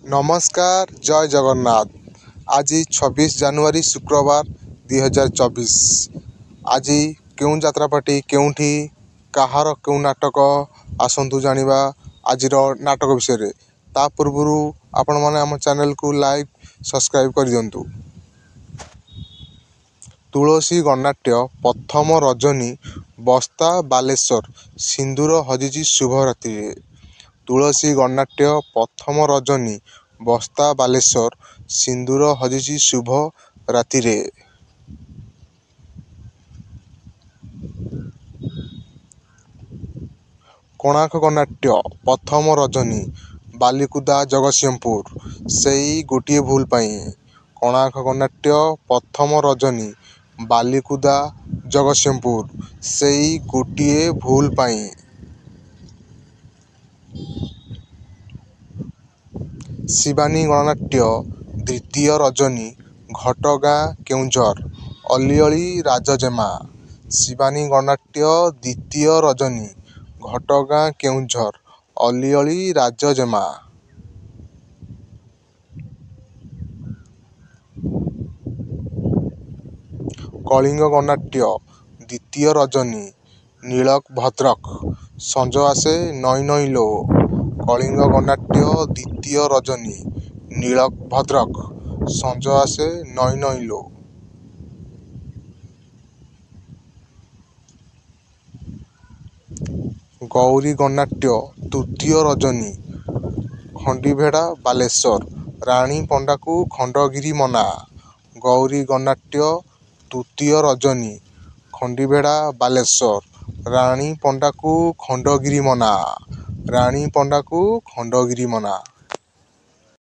नमस्कार जय जगन्नाथ। आज 26 जनवरी शुक्रवार 2024। आज क्यों जात्रापाटी केउठी कहार क्यों नाटक आसतु जानिबा आज नाटक विषय। ता पूर्व आपण माने आम चैनल को लाइक सब्सक्राइब कर दियंतु। तुलसी गणनाट्य प्रथम रजनी बस्ता बालेश्वर सिंदूर हजिची शुभ रात्रि। तुलसी गणनाट्य प्रथम रजनी बस्ता बालेश्वर सिंदूर हजिची शुभ रात्रि। कोणार्क गणनाट्य प्रथम रजनी बालिकुदा जगतसिंहपुर सेई गोटे भूल पाई। कोणार्क गणनाट्य प्रथम रजनी बालिकुदा जगतसिंहपुर सेई गोटे भूल पाई। शिवानी गणनाट्य द्वितीय रजनी घटगाँ केउझर अलिअली राजजेमा। शिवानी गणनाट्य द्वितीय रजनी घटगाँ केउझर अलिअली राजजेमा। कलिंग गणनाट्य द्वितीय रजनी नीलक भद्रक संज आसे नई नई लो। कलिंग गणनाट्य द्वितीय रजनी नीलक भद्रक संज आसे नई नई लो। गौरी गणनाट्य तृतीय रजनी खंडीभेड़ा बालेश्वर राणी पंडा को खंडगिरी मना। गौरी गणनाट्य तृतीय रजनी खंडीभेड़ा बालेश्वर राणी पंडा को खंडगिरी मना। राणी पंडा को खंडगिरी मना।